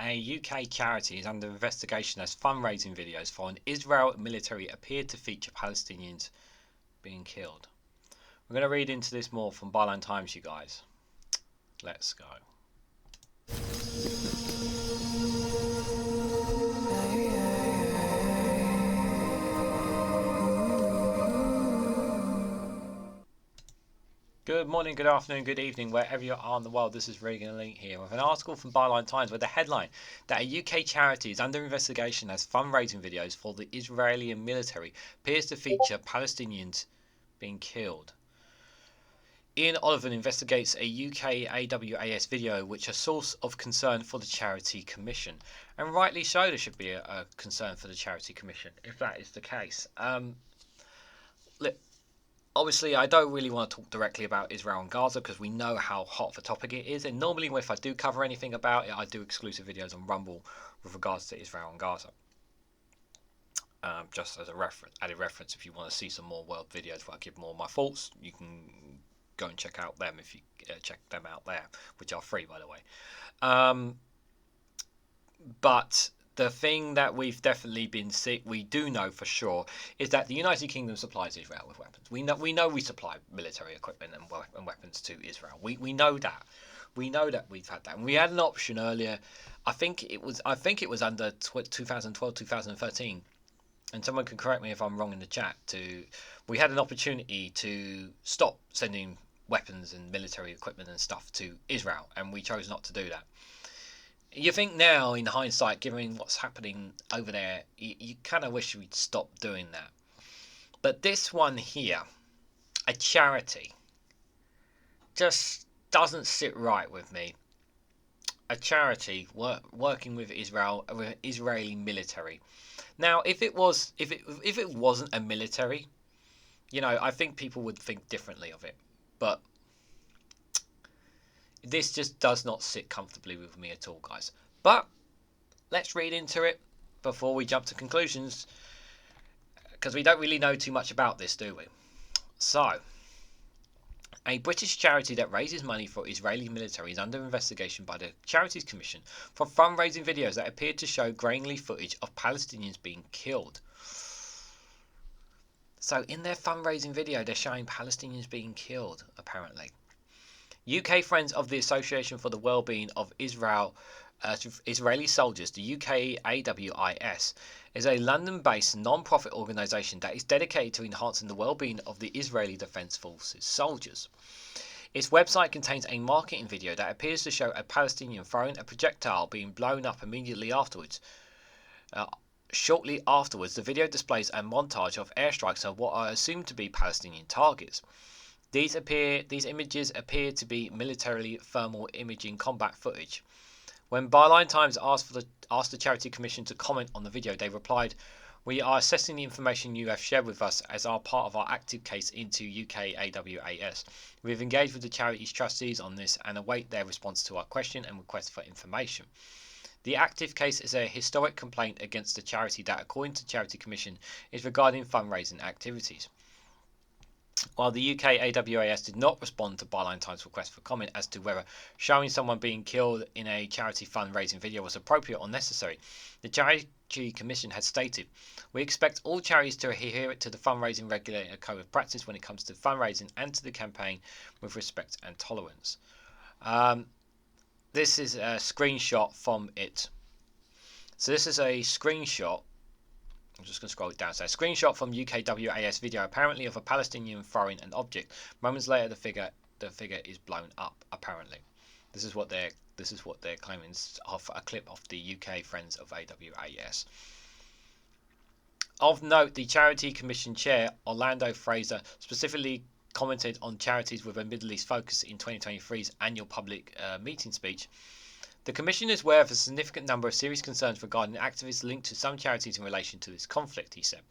A UK charity is under investigation as fundraising videos for an Israel military appeared to feature Palestinians being killed. We're going to read into this more from Byline Times, you guys. Let's go. Good morning, good afternoon, good evening, wherever you are in the world. This is REGANELITE here with an article from Byline Times with the headline that a UK charity is under investigation as fundraising videos for the Israeli military appears to feature Palestinians being killed. Ian Oliver investigates a UK AWAS video which a source of concern for the Charity Commission. And rightly so, there should be a concern for the Charity Commission if that is the case. Look, obviously, I don't really want to talk directly about Israel and Gaza because we know how hot of a topic it is. And normally, if I do cover anything about it, I do exclusive videos on Rumble with regards to Israel and Gaza. Just as a added reference, if you want to see some more world videos where I give more of my thoughts, you can go and check out them if you check them out there, which are free, by the way. But the thing that we've definitely been we do know for sure is that the United Kingdom supplies Israel with weapons. We know we supply military equipment and weapons to Israel. We know that. We know that we've had that. And we had an option earlier. I think it was under 2012, 2013. And someone can correct me if I'm wrong in the chat. We had an opportunity to stop sending weapons and military equipment and stuff to Israel, and we chose not to do that. You think now, in hindsight, given what's happening over there, you kind of wish we'd stop doing that. But this one here, a charity, just doesn't sit right with me. A charity working with Israel, with Israeli military. Now, if it wasn't a military, I think people would think differently of it. But this just does not sit comfortably with me at all, guys. But let's read into it before we jump to conclusions, because we don't really know too much about this, do we? So, a British charity that raises money for Israeli military is under investigation by the Charities Commission for fundraising videos that appear to show grainy footage of Palestinians being killed. So in their fundraising video, they're showing Palestinians being killed, apparently. UK Friends of the Association for the Wellbeing of Israeli Soldiers, the UK AWIS, is a London-based non-profit organisation that is dedicated to enhancing the well-being of the Israeli Defence Forces soldiers. Its website contains a marketing video that appears to show a Palestinian throwing a projectile being blown up immediately afterwards. Shortly afterwards, the video displays a montage of airstrikes of what are assumed to be Palestinian targets. These images appear to be military thermal imaging combat footage. When Byline Times asked the Charity Commission to comment on the video, they replied, "We are assessing the information you have shared with us as our part of our active case into UK AWAS. We have engaged with the charity's trustees on this and await their response to our question and request for information. The active case is a historic complaint against the charity that, according to the Charity Commission, is regarding fundraising activities." While the UK AWAS did not respond to Byline Times' request for comment as to whether showing someone being killed in a charity fundraising video was appropriate or necessary, the Charity Commission had stated, "We expect all charities to adhere to the fundraising regulator code of practice when it comes to fundraising and to the campaign with respect and tolerance." This is a screenshot from it. So this is a screenshot. I'm just going to scroll it down. So a screenshot from UKWAS video, apparently of a Palestinian throwing an object. Moments later, the figure is blown up. Apparently, this is what they're claiming. Off a clip of the UK Friends of AWAS. Of note, the Charity Commission chair Orlando Fraser specifically commented on charities with a Middle East focus in 2023's annual public meeting speech. "The Commission is aware of a significant number of serious concerns regarding activists linked to some charities in relation to this conflict," he said.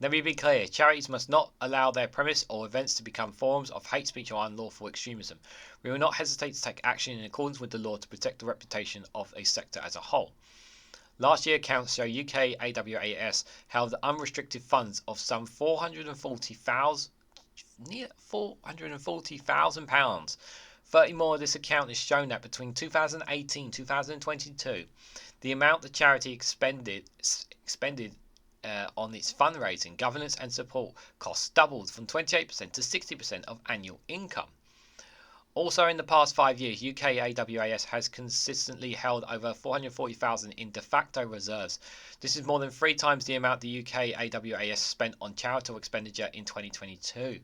"Let me be clear, charities must not allow their premise or events to become forums of hate speech or unlawful extremism. We will not hesitate to take action in accordance with the law to protect the reputation of a sector as a whole." Last year accounts show UK AWAS held unrestricted funds of some £440,000 Furthermore, this account has shown that between 2018 and 2022, the amount the charity expended on its fundraising, governance and support costs doubled from 28% to 60% of annual income. Also, in the past 5 years, UK AWAS has consistently held over 440,000 in de facto reserves. This is more than 3 times the amount the UK AWAS spent on charitable expenditure in 2022.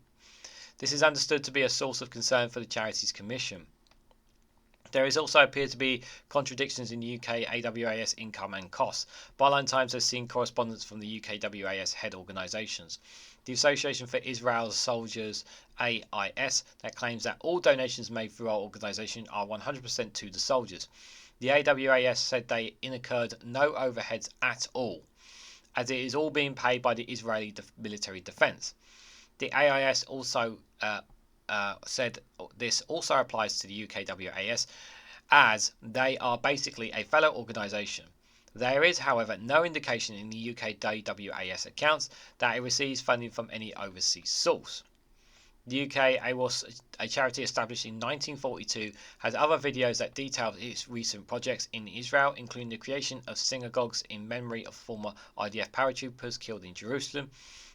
This is understood to be a source of concern for the Charities Commission. There is also appeared to be contradictions in the UK AWAS income and costs. Byline Times has seen correspondence from the UK AWAS head organisations. The Association for Israel Soldiers, AIS, that claims that all donations made through our organisation are 100% to the soldiers. The AWAS said they incurred no overheads at all, as it is all being paid by the Israeli military defence. The AIS also said this also applies to the UKWAS, as they are basically a fellow organisation. There is, however, no indication in the UKWAS accounts that it receives funding from any overseas source. The UK was a charity established in 1942, has other videos that detail its recent projects in Israel, including the creation of synagogues in memory of former IDF paratroopers killed in Jerusalem,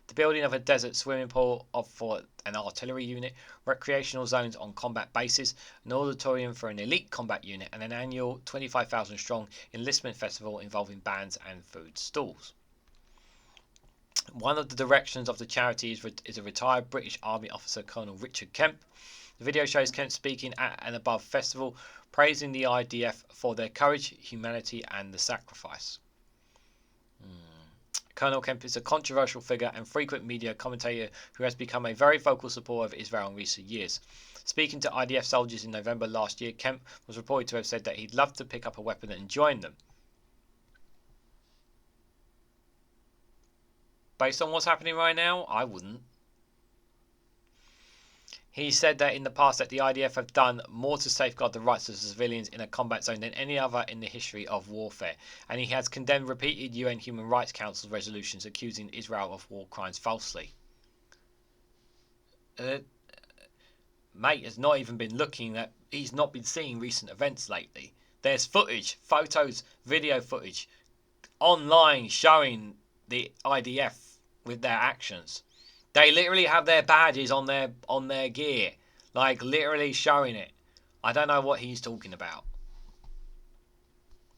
the building of a desert swimming pool for an artillery unit, recreational zones on combat bases, an auditorium for an elite combat unit, and an annual 25,000 strong enlistment festival involving bands and food stalls. One of the directions of the charity is a retired British Army officer, Colonel Richard Kemp. The video shows Kemp speaking at an above festival, praising the IDF for their courage, humanity, and the sacrifice. Colonel Kemp is a controversial figure and frequent media commentator who has become a very vocal supporter of Israel in recent years. Speaking to IDF soldiers in November last year, Kemp was reported to have said that he'd love to pick up a weapon and join them. Based on what's happening right now, I wouldn't. He said that in the past that the IDF have done more to safeguard the rights of civilians in a combat zone than any other in the history of warfare, and he has condemned repeated UN Human Rights Council resolutions accusing Israel of war crimes falsely. Mate has not even been looking at, he's not been seeing recent events lately. There's footage, photos, video footage online showing the IDF with their actions. They literally have their badges on their gear, like literally showing it. I don't know what he's talking about.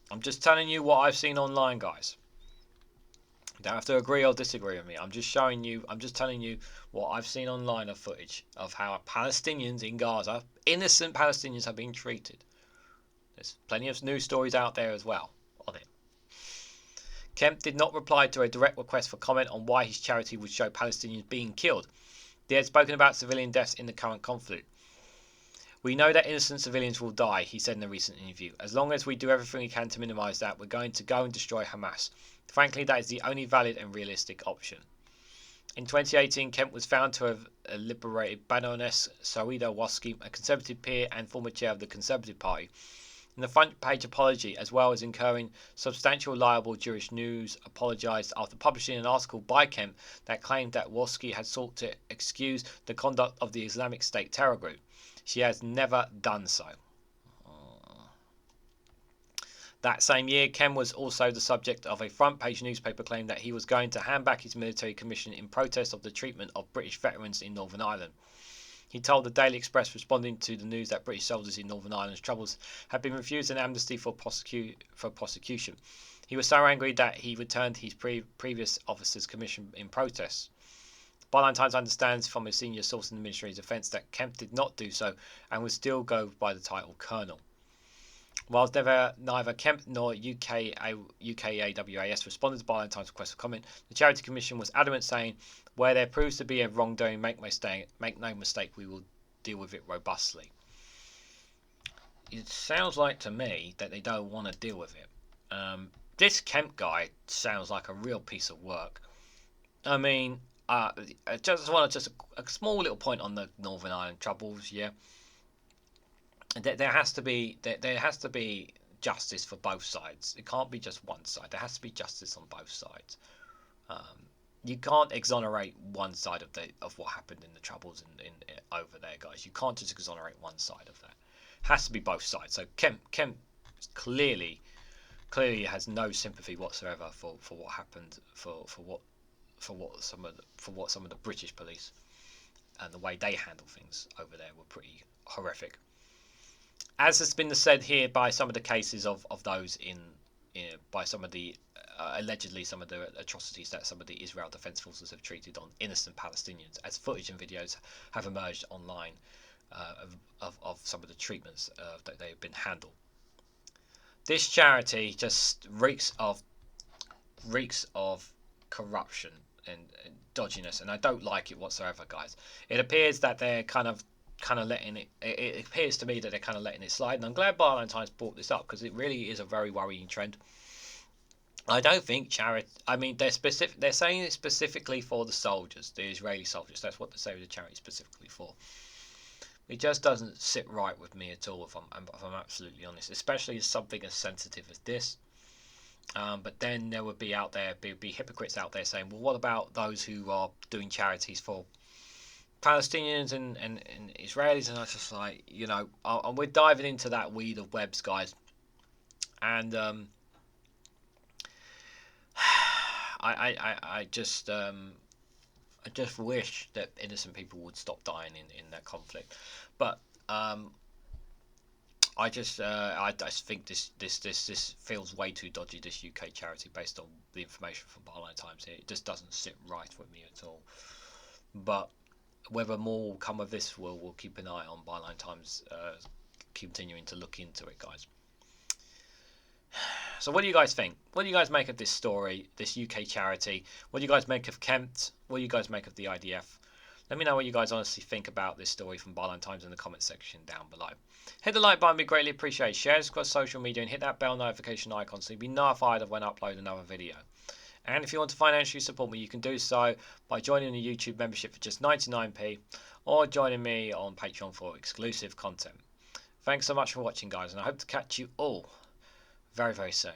I'm just telling you what I've seen online, guys. You don't have to agree or disagree with me. I'm just telling you what I've seen online of footage of how Palestinians in Gaza, innocent Palestinians, have been treated. There's plenty of news stories out there as well on it. Kemp did not reply to a direct request for comment on why his charity would show Palestinians being killed. They had spoken about civilian deaths in the current conflict. We know that innocent civilians will die, he said in a recent interview. As long as we do everything we can to minimise that, we're going to go and destroy Hamas. Frankly, that is the only valid and realistic option. In 2018, Kemp was found to have liberated Baroness Saida Waski, a Conservative peer and former chair of the Conservative Party. In the front page apology, as well as incurring substantial liable, Jewish News apologised after publishing an article by Kemp that claimed that Waski had sought to excuse the conduct of the Islamic State terror group. She has never done so. That same year, Kemp was also the subject of a front-page newspaper claim that he was going to hand back his military commission in protest of the treatment of British veterans in Northern Ireland. He told the Daily Express, responding to the news that British soldiers in Northern Ireland's troubles had been refused an amnesty for prosecution. He was so angry that he returned his previous officer's commission in protest. Byline Times understands from a senior source in the Ministry of Defence that Kemp did not do so and would still go by the title Colonel. Whilst neither Kemp nor UKAWAS responded to Byline Times' request for comment, the Charity Commission was adamant, saying, "Where there proves to be a wrongdoing, make no mistake, we will deal with it robustly." It sounds like to me that they don't want to deal with it. This Kemp guy sounds like a real piece of work. I mean, I just want a small little point on the Northern Ireland troubles. Yeah. There has to be justice for both sides. It can't be just one side. There has to be justice on both sides. you can't exonerate one side of what happened in the troubles in over there, guys. You can't just exonerate one side of that. It has to be both sides. So Kemp clearly has no sympathy whatsoever for what happened, for what some of the British police and the way they handle things over there were pretty horrific. As has been said here by some of the cases of those by some of the allegedly some of the atrocities that some of the Israel Defense Forces have treated on innocent Palestinians, as footage and videos have emerged online of some of the treatments that they've been handled. This charity just reeks of corruption and dodginess, and I don't like it whatsoever, guys. It appears that they're kind of letting it. It appears to me that they're kind of letting it slide, and I'm glad Byline Times brought this up because it really is a very worrying trend. I don't think charity. I mean, they're saying it specifically for the soldiers, the Israeli soldiers. That's what they say the charity specifically for. It just doesn't sit right with me at all, if I'm absolutely honest. Especially as something as sensitive as this. But then there would be hypocrites out there saying, well, what about those who are doing charities for Palestinians and Israelis? And I was just like, and we're diving into that weed of webs, guys. And I just wish that innocent people would stop dying in that conflict. But I just think this feels way too dodgy, this UK charity, based on the information from Byline Times here. It just doesn't sit right with me at all. But whether more will come of this, we'll keep an eye on Byline Times continuing to look into it, guys. So what do you guys think? What do you guys make of this story, this UK charity? What do you guys make of Kent? What do you guys make of the IDF? Let me know what you guys honestly think about this story from Byline Times in the comment section down below. Hit the like button, we greatly appreciate it. Share this across social media and hit that bell notification icon so you'll be notified of when I upload another video. And if you want to financially support me, you can do so by joining the YouTube membership for just 99p or joining me on Patreon for exclusive content. Thanks so much for watching, guys, and I hope to catch you all very, very soon.